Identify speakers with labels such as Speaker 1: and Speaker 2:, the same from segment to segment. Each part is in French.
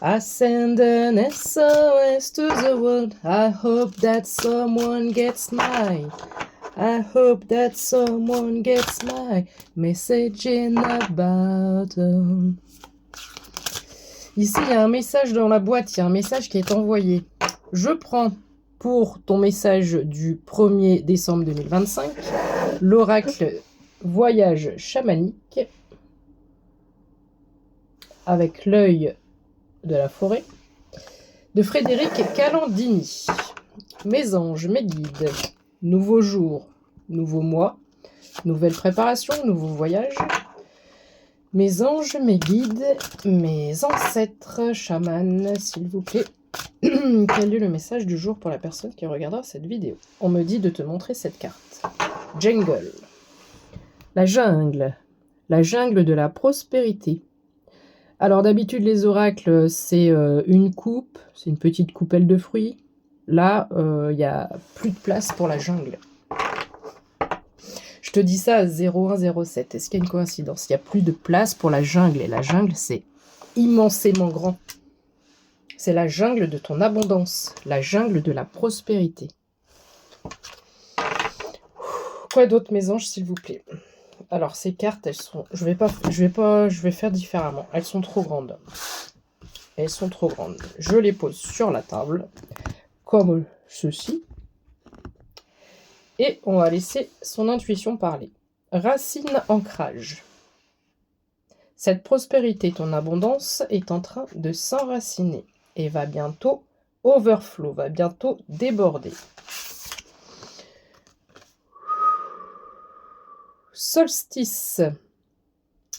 Speaker 1: I send an SOS to the world. I hope that someone gets my. I hope that someone gets my message in a bottle. Ici, il y a un message dans la boîte, il y a un message qui est envoyé. Je prends pour ton message du 1er décembre 2025 l'oracle Voyage chamanique avec l'œil de la forêt de Frédéric Calandini. Mes anges, mes guides, nouveau jour, nouveau mois, nouvelle préparation, nouveau voyage. Mes anges, mes guides, mes ancêtres, chamans, s'il vous plaît. Quel est le message du jour pour la personne qui regardera cette vidéo? On me dit de te montrer cette carte. Jungle. La jungle de la prospérité. Alors d'habitude les oracles c'est une coupe, c'est une petite coupelle de fruits. Là il n'y a plus de place pour la jungle. Je te dis ça à 0107. Est-ce qu'il y a une coïncidence? Il n'y a plus de place pour la jungle. Et la jungle, c'est immensément grand. C'est la jungle de ton abondance. La jungle de la prospérité. Quoi d'autre, mes anges, s'il vous plaît? Alors, ces cartes, elles sont... Je vais faire différemment. Elles sont trop grandes. Elles sont trop grandes. Je les pose sur la table. Comme ceci. Et on va laisser son intuition parler. Racine ancrage. Cette prospérité, ton abondance, est en train de s'enraciner et va bientôt overflow, va bientôt déborder. Solstice.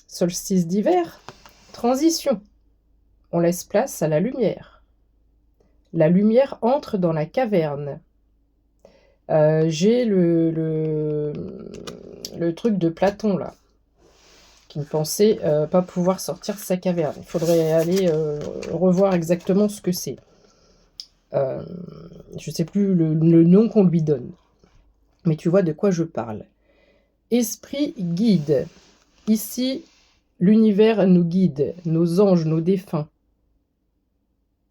Speaker 1: Solstice d'hiver. Transition. On laisse place à la lumière. La lumière entre dans la caverne. J'ai le truc de Platon là, qui ne pensait pas pouvoir sortir de sa caverne. Il faudrait aller revoir exactement ce que c'est. Je ne sais plus le nom qu'on lui donne. Mais tu vois de quoi je parle. Esprit guide. Ici, l'univers nous guide. Nos anges, nos défunts,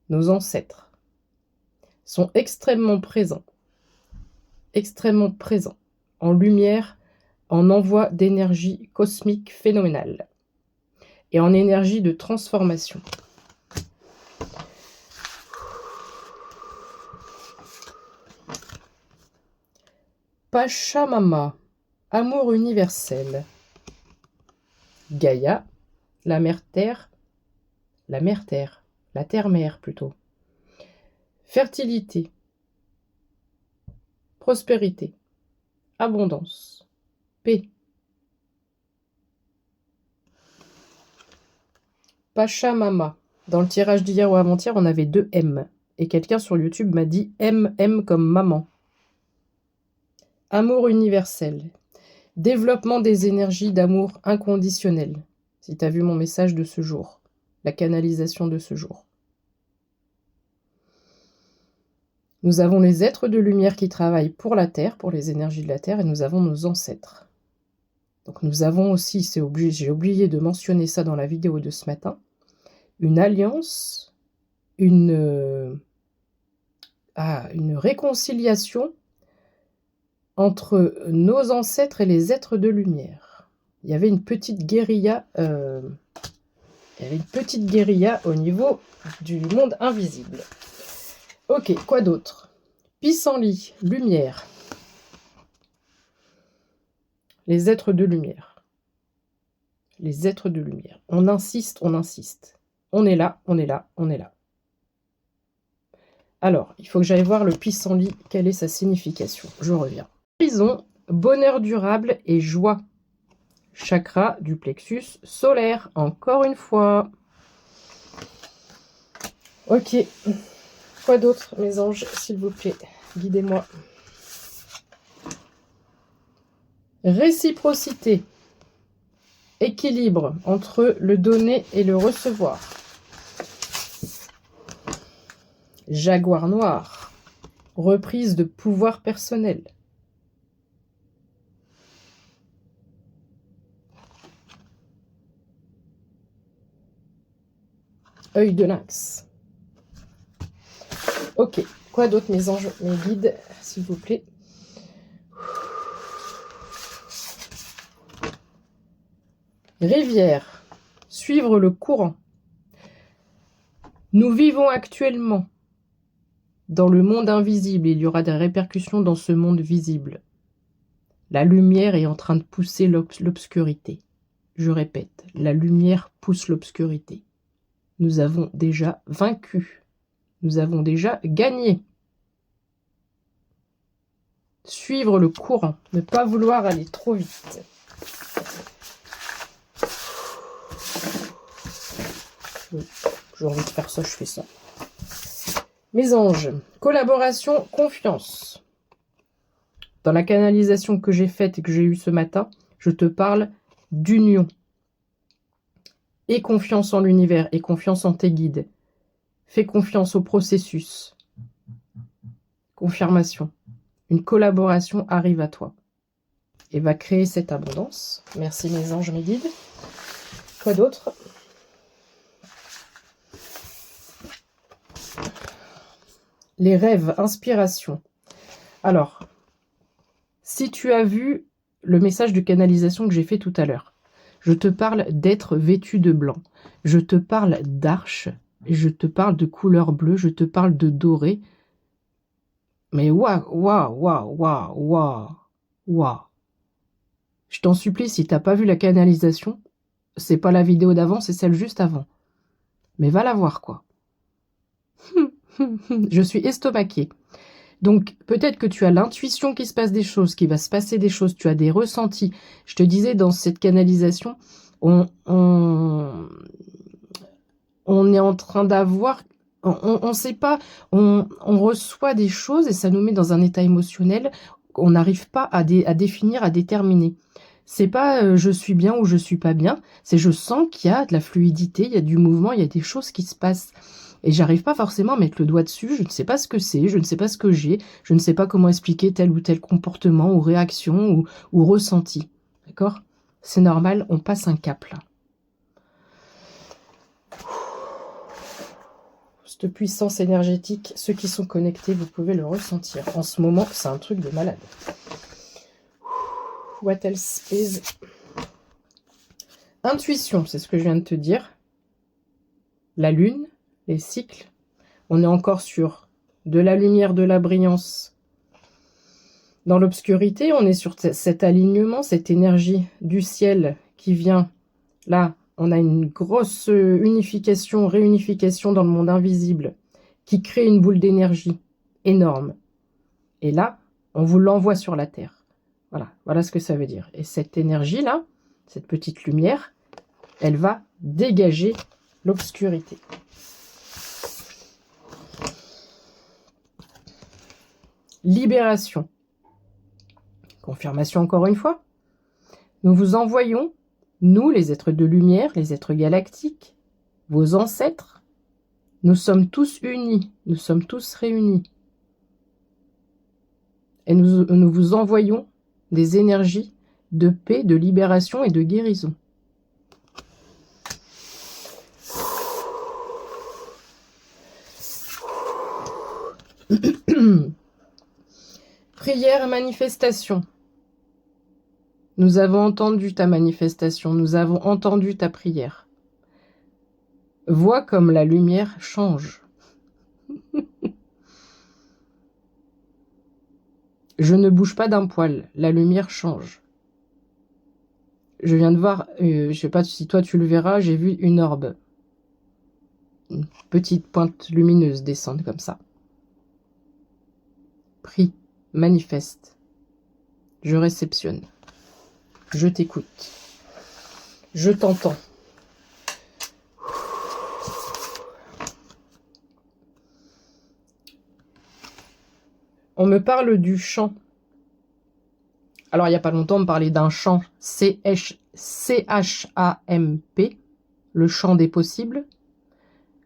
Speaker 1: nos ancêtres sont extrêmement présents. Extrêmement présent, en lumière, en envoi d'énergie cosmique phénoménale et en énergie de transformation. Pachamama, amour universel. Gaïa, la mère-terre, la terre-mère plutôt. Fertilité. Prospérité, abondance, paix. Pachamama. Dans le tirage d'hier ou avant-hier, on avait 2 M. Et quelqu'un sur YouTube m'a dit M comme maman. Amour universel. Développement des énergies d'amour inconditionnel. Si tu as vu mon message de ce jour. La canalisation de ce jour. Nous avons les êtres de lumière qui travaillent pour la Terre, pour les énergies de la Terre, et nous avons nos ancêtres. Donc nous avons aussi, j'ai oublié de mentionner ça dans la vidéo de ce matin, une alliance, une réconciliation entre nos ancêtres et les êtres de lumière. Il y avait une petite guérilla, au niveau du monde invisible. Ok, quoi d'autre? Pissenlit, lumière. Les êtres de lumière. Les êtres de lumière. On insiste, on insiste. On est là, on est là, on est là. Alors, il faut que j'aille voir le pissenlit, quelle est sa signification. Je reviens. Horizon, bonheur durable et joie. Chakra du plexus solaire, encore une fois. Ok. Quoi d'autre, mes anges, s'il vous plaît? Guidez-moi. Réciprocité. Équilibre entre le donner et le recevoir. Jaguar noir. Reprise de pouvoir personnel. œil de lynx. Ok, quoi d'autre mes anges, mes guides, s'il vous plaît? Rivière, suivre le courant. Nous vivons actuellement dans le monde invisible. Il y aura des répercussions dans ce monde visible. La lumière est en train de pousser l'obscurité. Je répète, la lumière pousse l'obscurité. Nous avons déjà vaincu. Nous avons déjà gagné. Suivre le courant, ne pas vouloir aller trop vite. J'ai envie de faire ça, je fais ça. Mes anges, collaboration, confiance. Dans la canalisation que j'ai faite et que j'ai eue ce matin, je te parle d'union. Et confiance en l'univers, et confiance en tes guides. Fais confiance au processus. Confirmation. Une collaboration arrive à toi. Et va créer cette abondance. Merci mes anges, mes guides. Quoi d'autre ? Les rêves, inspiration. Alors, si tu as vu le message de canalisation que j'ai fait tout à l'heure, je te parle d'être vêtu de blanc. Je te parle d'arche. Je te parle de couleur bleue. Je te parle de doré. Mais waouh. Je t'en supplie, si t'as pas vu la canalisation, c'est pas la vidéo d'avant, c'est celle juste avant. Mais va la voir, quoi. Je suis estomaquée. Donc, peut-être que tu as l'intuition qu'il se passe des choses, qu'il va se passer des choses, tu as des ressentis. Je te disais, dans cette canalisation, on est en train d'avoir... On sait pas, on reçoit des choses et ça nous met dans un état émotionnel qu'on n'arrive pas à définir, à déterminer. C'est pas je suis bien ou je suis pas bien, c'est je sens qu'il y a de la fluidité, il y a du mouvement, il y a des choses qui se passent. Et j'arrive pas forcément à mettre le doigt dessus, je ne sais pas ce que c'est, je ne sais pas ce que j'ai, je ne sais pas comment expliquer tel ou tel comportement ou réaction ou ressenti. D'accord ? C'est normal, on passe un cap là. Cette puissance énergétique, ceux qui sont connectés, vous pouvez le ressentir. En ce moment, c'est un truc de malade. What else is... Intuition, c'est ce que je viens de te dire. La lune, les cycles. On est encore sur de la lumière, de la brillance. Dans l'obscurité, on est sur cet alignement, cette énergie du ciel qui vient. Là, on a une grosse unification, réunification dans le monde invisible qui crée une boule d'énergie énorme. Et là, on vous l'envoie sur la Terre. Voilà ce que ça veut dire. Et cette énergie-là, cette petite lumière, elle va dégager l'obscurité. Libération. Confirmation encore une fois. Nous vous envoyons, nous les êtres de lumière, les êtres galactiques, vos ancêtres, nous sommes tous unis, nous sommes tous réunis. Et nous vous envoyons des énergies de paix, de libération et de guérison. Prière, manifestation. Nous avons entendu ta manifestation, nous avons entendu ta prière. Vois comme la lumière change. Je ne bouge pas d'un poil, la lumière change. Je viens de voir, je ne sais pas si toi tu le verras, j'ai vu une orbe. Une petite pointe lumineuse descendre comme ça. Prie, manifeste. Je réceptionne. Je t'écoute. Je t'entends. On me parle du chant. Alors, il n'y a pas longtemps, on me parlait d'un chant C-H-A-M-P, le chant des possibles.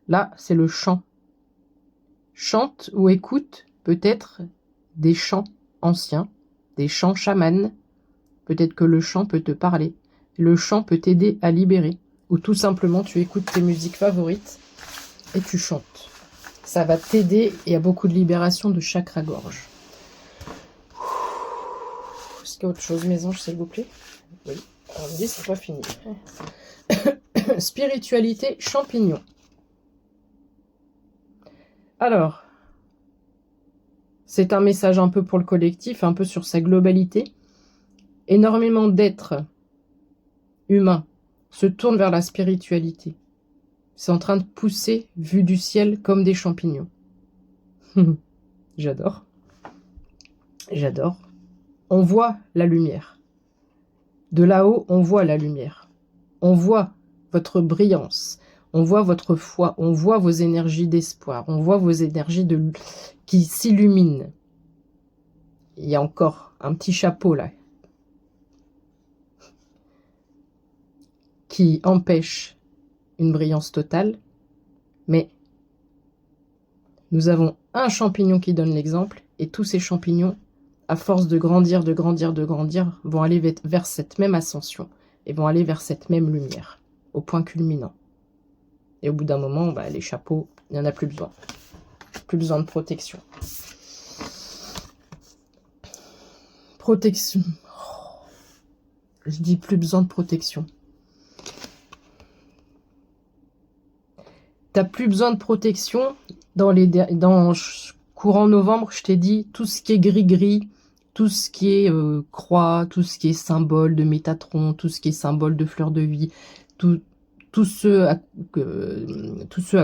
Speaker 1: Là, c'est le chant. Chante ou écoute peut-être des chants anciens, des chants chamans. Peut-être que le chant peut te parler. Le chant peut t'aider à libérer. Ou tout simplement, tu écoutes tes musiques favorites et tu chantes. Ça va t'aider. Il y a beaucoup de libération de chakra-gorge. Est-ce qu'il y a autre chose, mes anges, s'il vous plaît? Oui. Alors, on me dit, c'est pas fini. Spiritualité, champignons. Alors, c'est un message un peu pour le collectif, un peu sur sa globalité. Énormément d'êtres humains se tournent vers la spiritualité. C'est en train de pousser, vu du ciel, comme des champignons. J'adore. J'adore. On voit la lumière. De là-haut, on voit la lumière. On voit votre brillance. On voit votre foi. On voit vos énergies d'espoir. On voit vos énergies qui s'illuminent. Il y a encore un petit chapeau là qui empêche une brillance totale, mais nous avons un champignon qui donne l'exemple, et tous ces champignons, à force de grandir, de grandir, de grandir, vont aller vers cette même ascension, et vont aller vers cette même lumière, au point culminant. Et au bout d'un moment, bah, les chapeaux, il n'y en a plus besoin. Plus besoin de protection. Protection. Je dis plus besoin de protection. T'as plus besoin de protection dans courant novembre. Je t'ai dit tout ce qui est gris-gris, tout ce qui est croix, tout ce qui est symbole de Métatron, tout ce qui est symbole de fleur de vie, tout ce à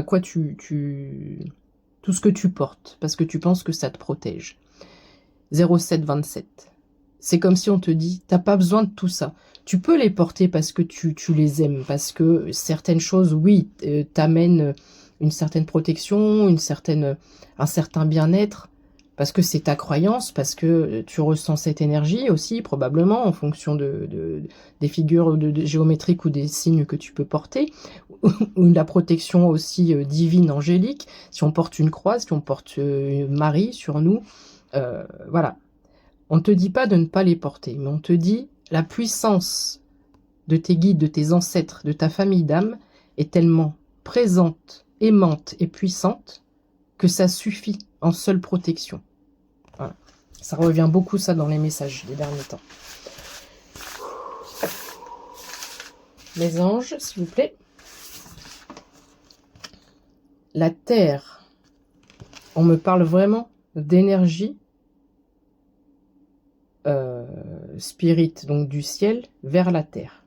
Speaker 1: quoi tout ce que tu portes, parce que tu penses que ça te protège. 0727. C'est comme si on te dit, t'as pas besoin de tout ça. Tu peux les porter parce que tu les aimes, parce que certaines choses, oui, t'amènent une certaine protection, un certain bien-être, parce que c'est ta croyance, parce que tu ressens cette énergie aussi, probablement, en fonction des figures géométriques ou des signes que tu peux porter, ou la protection aussi divine, angélique, si on porte une croix, si on porte Marie sur nous, voilà. On ne te dit pas de ne pas les porter, mais on te dit la puissance de tes guides, de tes ancêtres, de ta famille d'âme est tellement présente, aimante et puissante que ça suffit en seule protection. Voilà. Ça revient beaucoup ça dans les messages des derniers temps. Les anges, s'il vous plaît. La terre. On me parle vraiment d'énergie spirit, donc du ciel, vers la terre.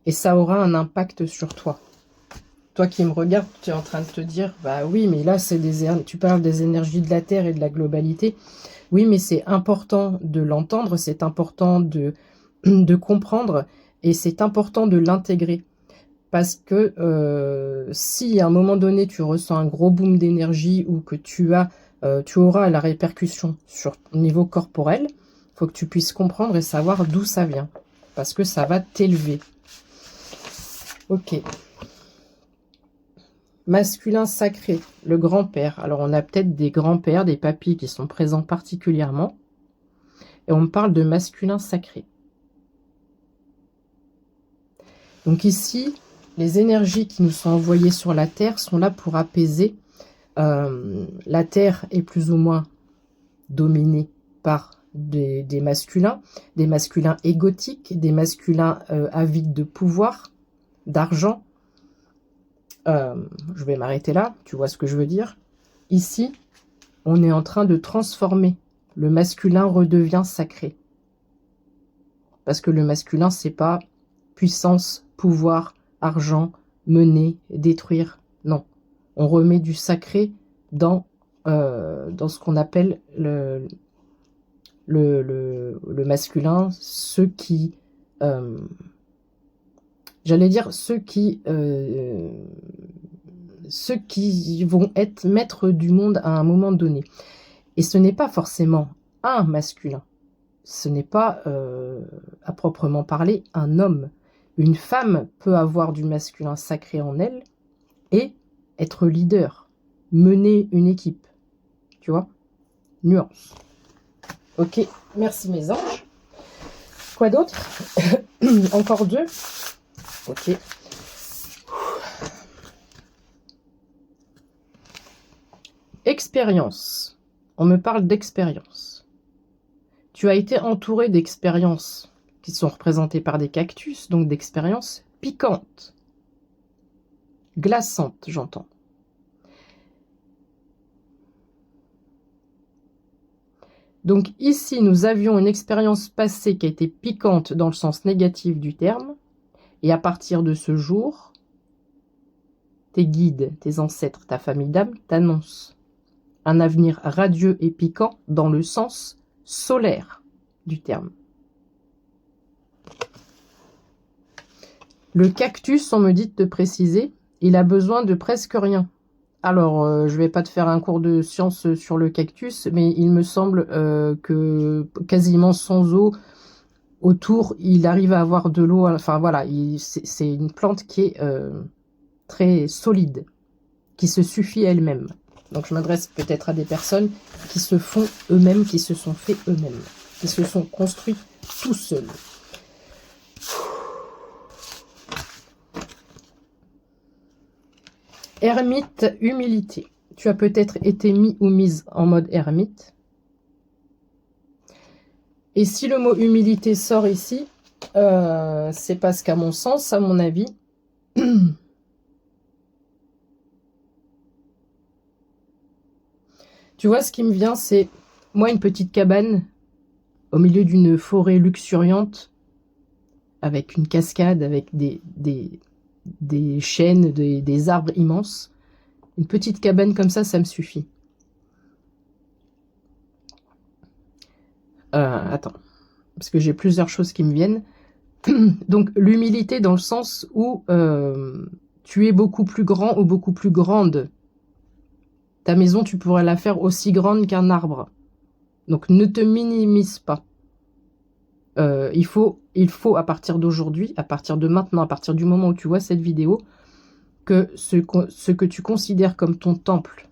Speaker 1: Et ça aura un impact sur toi. Toi qui me regardes, tu es en train de te dire, bah oui, mais là, tu parles des énergies de la terre et de la globalité. Oui, mais c'est important de l'entendre, c'est important de comprendre, et c'est important de l'intégrer. Parce que si à un moment donné, tu ressens un gros boom d'énergie ou que tu auras la répercussion sur le niveau corporel, il faut que tu puisses comprendre et savoir d'où ça vient. Parce que ça va t'élever. Ok. Masculin sacré, le grand-père. Alors on a peut-être des grands-pères, des papis qui sont présents particulièrement. Et on me parle de masculin sacré. Donc ici, les énergies qui nous sont envoyées sur la Terre sont là pour apaiser. La Terre est plus ou moins dominée par des masculins égotiques, des masculins avides de pouvoir, d'argent. Je vais m'arrêter là, tu vois ce que je veux dire. Ici, on est en train de transformer. Le masculin redevient sacré. Parce que le masculin, c'est pas puissance, pouvoir, argent, mener, détruire. Non. On remet du sacré dans ce qu'on appelle le masculin, ceux qui... j'allais dire ceux qui vont être maîtres du monde à un moment donné. Et ce n'est pas forcément un masculin. Ce n'est pas, à proprement parler, un homme. Une femme peut avoir du masculin sacré en elle et être leader, mener une équipe. Tu vois? Nuance. Ok, merci mes anges. Quoi d'autre? Encore deux. Ok. Expérience. On me parle d'expérience. Tu as été entouré d'expériences qui sont représentées par des cactus, donc d'expériences piquantes. Glaçantes, j'entends. Donc ici, nous avions une expérience passée qui a été piquante dans le sens négatif du terme. Et à partir de ce jour, tes guides, tes ancêtres, ta famille d'âme t'annoncent un avenir radieux et piquant dans le sens solaire du terme. Le cactus, on me dit de te préciser, il a besoin de presque rien. Alors, je ne vais pas te faire un cours de science sur le cactus, mais il me semble que quasiment sans eau, autour, il arrive à avoir de l'eau. Enfin voilà, c'est une plante qui est très solide, qui se suffit elle-même. Donc je m'adresse peut-être à des personnes qui se font eux-mêmes, qui se sont fait eux-mêmes, qui se sont construits tout seuls. Ermite, humilité. Tu as peut-être été mis ou mise en mode ermite. Et si le mot humilité sort ici, c'est parce qu'à mon sens, à mon avis, tu vois, ce qui me vient, c'est moi une petite cabane au milieu d'une forêt luxuriante, avec une cascade, avec des chênes, des arbres immenses. Une petite cabane comme ça me suffit. Attends, parce que j'ai plusieurs choses qui me viennent. Donc l'humilité dans le sens où tu es beaucoup plus grand ou beaucoup plus grande. Ta maison, tu pourrais la faire aussi grande qu'un arbre. Donc ne te minimise pas. Il faut à partir d'aujourd'hui, à partir de maintenant, à partir du moment où tu vois cette vidéo, que ce que tu considères comme ton temple,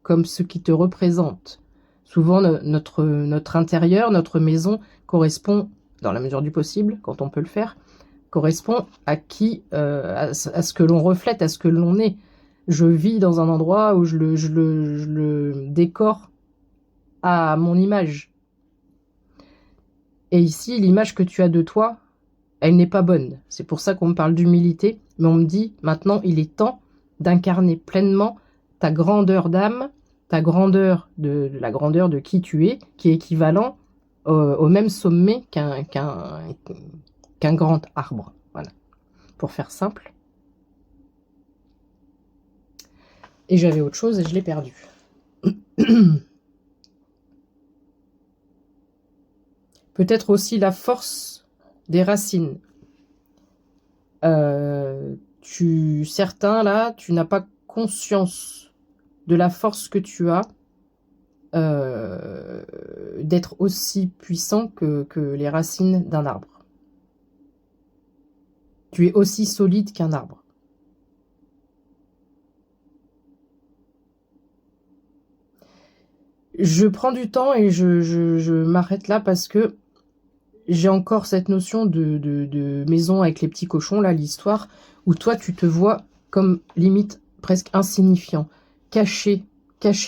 Speaker 1: comme ce qui te représente, souvent notre intérieur, notre maison correspond, dans la mesure du possible, quand on peut le faire, correspond à qui, à ce que l'on reflète, à ce que l'on est. Je vis dans un endroit où je le décore à mon image. Et ici, l'image que tu as de toi, elle n'est pas bonne. C'est pour ça qu'on me parle d'humilité, mais on me dit, maintenant, il est temps d'incarner pleinement ta grandeur d'âme, ta grandeur la grandeur de qui tu es, qui est équivalent au même sommet qu'un grand arbre. Voilà, pour faire simple. Et j'avais autre chose et je l'ai perdu. Peut-être aussi la force des racines. Certains, là, tu n'as pas conscience de la force que tu as d'être aussi puissant que les racines d'un arbre. Tu es aussi solide qu'un arbre. Je prends du temps et je m'arrête là parce que j'ai encore cette notion de maison avec les petits cochons, là, l'histoire, où toi, tu te vois comme limite presque insignifiant, caché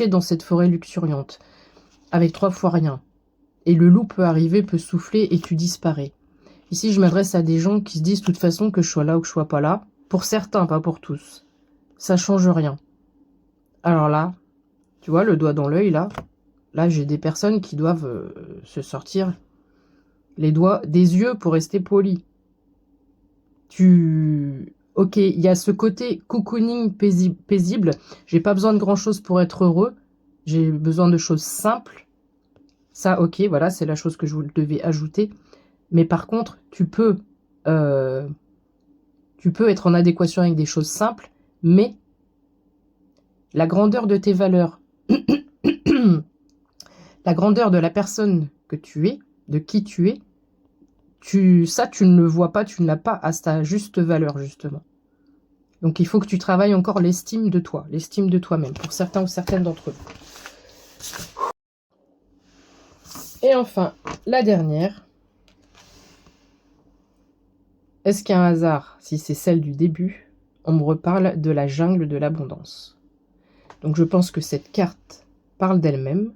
Speaker 1: dans cette forêt luxuriante, avec 3 fois rien. Et le loup peut arriver, peut souffler et tu disparais. Ici, je m'adresse à des gens qui se disent de toute façon que je sois là ou que je sois pas là. Pour certains, pas pour tous. Ça change rien. Alors là, tu vois, le doigt dans l'œil, là, j'ai des personnes qui doivent se sortir les doigts des yeux pour rester poli. Ok, il y a ce côté cocooning paisible. J'ai pas besoin de grand chose pour être heureux. J'ai besoin de choses simples. Ça, ok, voilà, c'est la chose que je vous devais ajouter. Mais par contre, tu peux être en adéquation avec des choses simples, mais la grandeur de tes valeurs, la grandeur de la personne que tu es, de qui tu es, ça, tu ne le vois pas, tu ne l'as pas à sa juste valeur, justement. Donc, il faut que tu travailles encore l'estime de toi, l'estime de toi-même, pour certains ou certaines d'entre vous. Et enfin, la dernière. Est-ce qu'il y a un hasard si c'est celle du début? On me reparle de la jungle de l'abondance. Donc je pense que cette carte parle d'elle-même.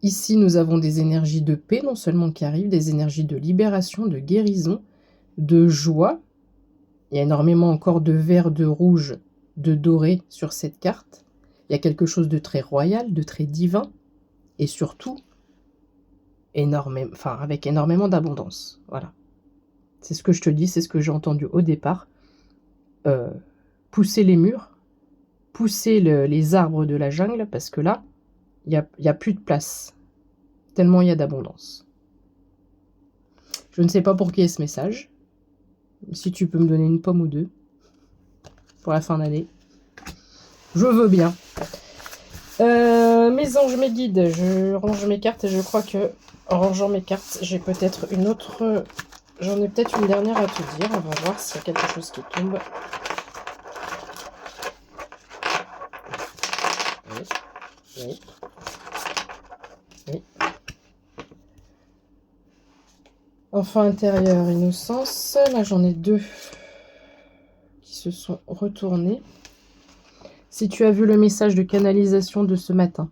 Speaker 1: Ici, nous avons des énergies de paix, non seulement qui arrivent, des énergies de libération, de guérison, de joie. Il y a énormément encore de vert, de rouge, de doré sur cette carte. Il y a quelque chose de très royal, de très divin, et surtout, avec énormément d'abondance. Voilà. C'est ce que je te dis, c'est ce que j'ai entendu au départ. Pousser les murs, pousser les arbres de la jungle, parce que là, il n'y a plus de place. Tellement il y a d'abondance. Je ne sais pas pour qui est ce message. Si tu peux me donner une pomme ou deux pour la fin d'année, je veux bien. Mes anges, mes guides, je range mes cartes et je crois que en rangeant mes cartes, j'ai peut-être une autre... J'en ai peut-être une dernière à te dire. On va voir s'il y a quelque chose qui tombe. Oui. Enfant intérieur, innocence. Là, j'en ai deux qui se sont retournés. Si tu as vu le message de canalisation de ce matin,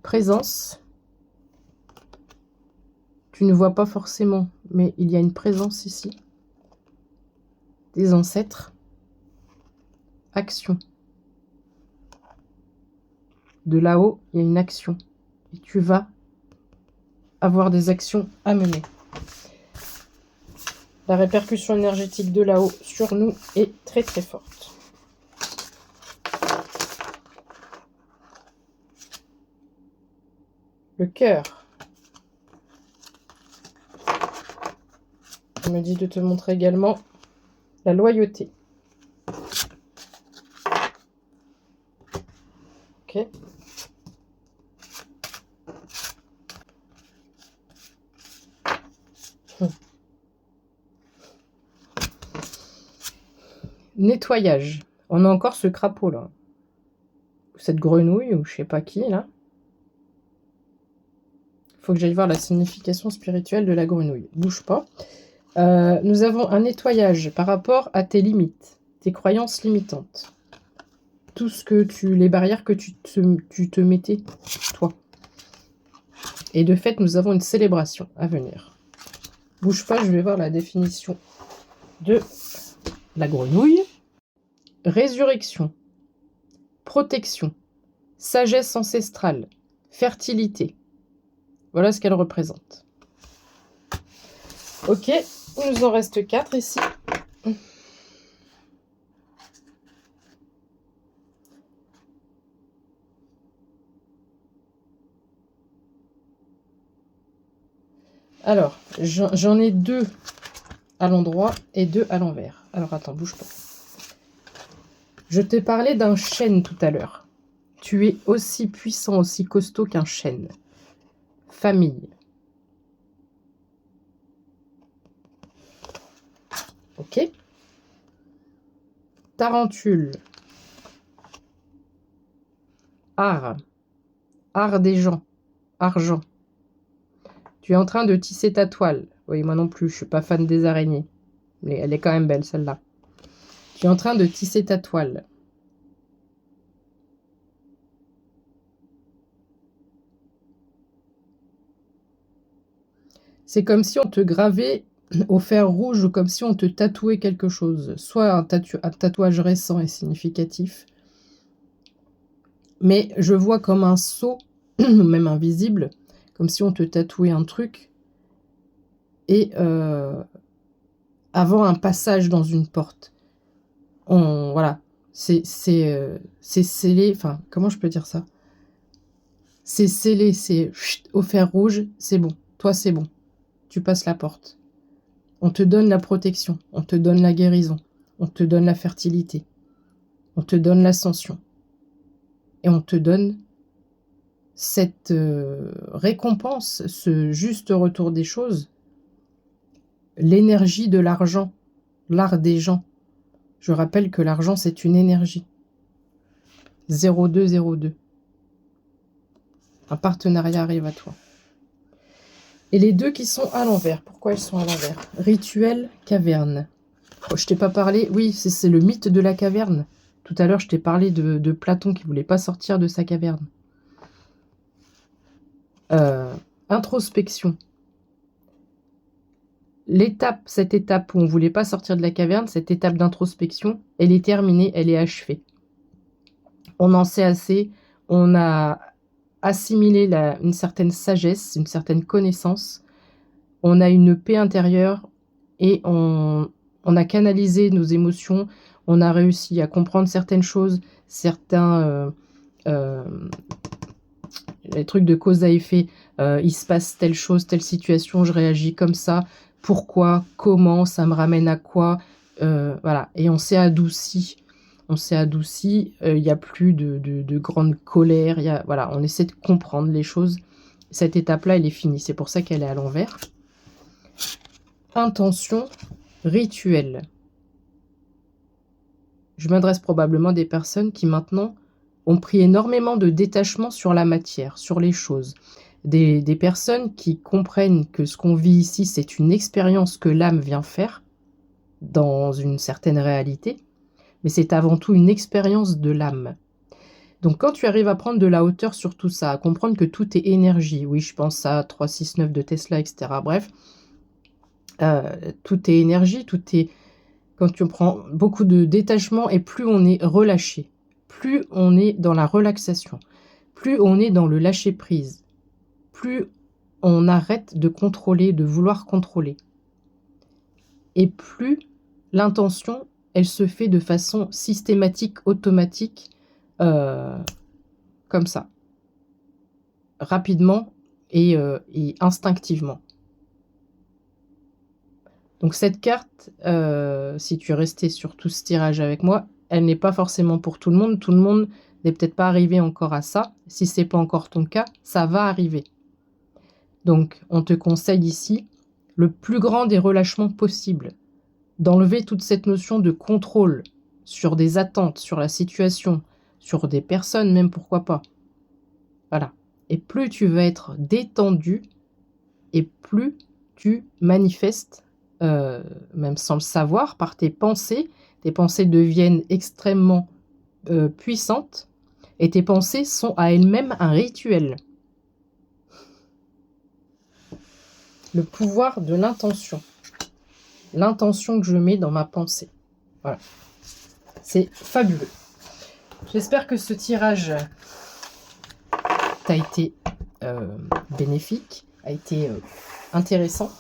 Speaker 1: présence. Tu ne vois pas forcément, mais il y a une présence ici. Des ancêtres. Action. De là-haut, il y a une action. Et tu vas avoir des actions à mener. La répercussion énergétique de là-haut sur nous est très très forte. Le cœur. On me dit de te montrer également la loyauté. Ok. Nettoyage. On a encore ce crapaud là. Cette grenouille ou je sais pas qui là. Faut que j'aille voir la signification spirituelle de la grenouille. Bouge pas. Nous avons un nettoyage par rapport à tes limites, tes croyances limitantes. Tout ce que les barrières que tu te mettais, toi. Et de fait, nous avons une célébration à venir. Bouge pas, je vais voir la définition de la grenouille. Résurrection, protection, sagesse ancestrale, fertilité. Voilà ce qu'elle représente. Ok, il nous en reste 4 ici. Alors, j'en ai 2 à l'endroit et 2 à l'envers. Alors, attends, bouge pas. Je t'ai parlé d'un chêne tout à l'heure. Tu es aussi puissant, aussi costaud qu'un chêne. Famille. Ok. Tarentule. Art. Art des gens. Argent. Tu es en train de tisser ta toile. Oui, moi non plus, je suis pas fan des araignées. Mais elle est quand même belle, celle-là. Tu es en train de tisser ta toile. C'est comme si on te gravait au fer rouge ou comme si on te tatouait quelque chose. Soit un tatouage récent et significatif. Mais je vois comme un sceau, même invisible, comme si on te tatouait un truc. Et avant un passage dans une porte. Voilà. C'est scellé. Enfin, comment je peux dire ça? C'est scellé, c'est au fer rouge, c'est bon. Toi, c'est bon. Tu passes la porte. On te donne la protection, on te donne la guérison, on te donne la fertilité, on te donne l'ascension. Et on te donne cette récompense, ce juste retour des choses, l'énergie de l'argent, l'art des gens. Je rappelle que l'argent, c'est une énergie. 0202. Un partenariat arrive à toi. Et les 2 qui sont à l'envers. Pourquoi ils sont à l'envers? Rituel, caverne. Oh, je t'ai pas parlé. Oui, c'est le mythe de la caverne. Tout à l'heure, je t'ai parlé de Platon qui voulait pas sortir de sa caverne. Introspection. Cette étape où on voulait pas sortir de la caverne, cette étape d'introspection, elle est terminée, elle est achevée. On en sait assez, on a assimilé une certaine sagesse, une certaine connaissance, on a une paix intérieure et on a canalisé nos émotions, on a réussi à comprendre certaines choses, certains les trucs de cause à effet, il se passe telle chose, telle situation, je réagis comme ça, pourquoi, comment, ça me ramène à quoi, voilà. Et on s'est adouci, il n'y a plus de grande colère, voilà, on essaie de comprendre les choses. Cette étape-là, elle est finie, c'est pour ça qu'elle est à l'envers. Intention, rituel. Je m'adresse probablement à des personnes qui maintenant ont pris énormément de détachement sur la matière, sur les choses. Des personnes qui comprennent que ce qu'on vit ici, c'est une expérience que l'âme vient faire dans une certaine réalité, mais c'est avant tout une expérience de l'âme. Donc quand tu arrives à prendre de la hauteur sur tout ça, à comprendre que tout est énergie, oui, je pense à 369 de Tesla, etc. Bref, tout est énergie, tout est... Quand tu prends beaucoup de détachement et plus on est relâché, plus on est dans la relaxation, plus on est dans le lâcher-prise, plus on arrête de contrôler, de vouloir contrôler. Et plus l'intention, elle se fait de façon systématique, automatique, comme ça, rapidement et instinctivement. Donc cette carte, si tu es resté sur tout ce tirage avec moi, elle n'est pas forcément pour tout le monde. Tout le monde n'est peut-être pas arrivé encore à ça. Si ce n'est pas encore ton cas, ça va arriver. Donc on te conseille ici le plus grand des relâchements possibles, d'enlever toute cette notion de contrôle sur des attentes, sur la situation, sur des personnes même, pourquoi pas. Voilà. Et plus tu vas être détendu, et plus tu manifestes, même sans le savoir, par tes pensées deviennent extrêmement puissantes, et tes pensées sont à elles-mêmes un rituel. Le pouvoir de l'intention. L'intention que je mets dans ma pensée. Voilà. C'est fabuleux. J'espère que ce tirage t'a été bénéfique, a été intéressant,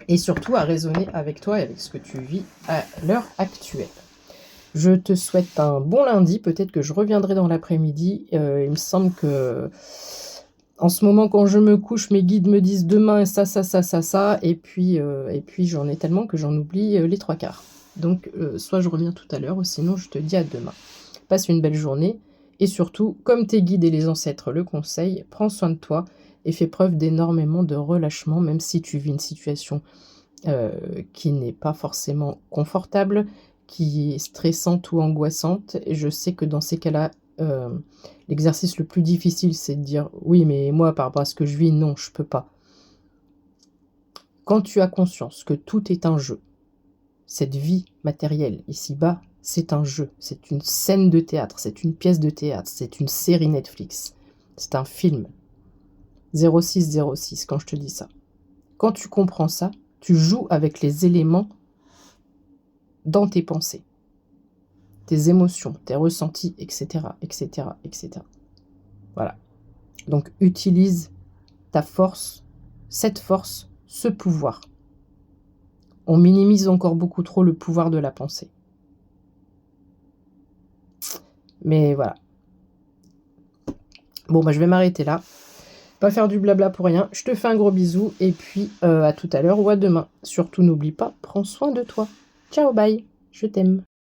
Speaker 1: et surtout à résonner avec toi et avec ce que tu vis à l'heure actuelle. Je te souhaite un bon lundi, peut-être que je reviendrai dans l'après-midi. Il me semble que en ce moment, quand je me couche, mes guides me disent demain ça, et puis j'en ai tellement que j'en oublie les trois quarts. Donc soit je reviens tout à l'heure, ou sinon je te dis à demain. Passe une belle journée, et surtout, comme tes guides et les ancêtres le conseillent, prends soin de toi et fais preuve d'énormément de relâchement, même si tu vis une situation qui n'est pas forcément confortable, qui est stressante ou angoissante. Et je sais que dans ces cas-là, l'exercice le plus difficile, c'est de dire « Oui, mais moi, par rapport à ce que je vis, non, je peux pas. » Quand tu as conscience que tout est un jeu, cette vie matérielle ici-bas, c'est un jeu, c'est une scène de théâtre, c'est une pièce de théâtre, c'est une série Netflix, c'est un film. 0606, quand je te dis ça. Quand tu comprends ça, tu joues avec les éléments dans tes pensées, tes émotions, tes ressentis, etc., etc., etc. Voilà. Donc, utilise ta force, cette force, ce pouvoir. On minimise encore beaucoup trop le pouvoir de la pensée. Mais voilà. Bon, bah, je vais m'arrêter là. Pas faire du blabla pour rien. Je te fais un gros bisou et puis à tout à l'heure ou à demain. Surtout, n'oublie pas, prends soin de toi. Ciao, bye. Je t'aime.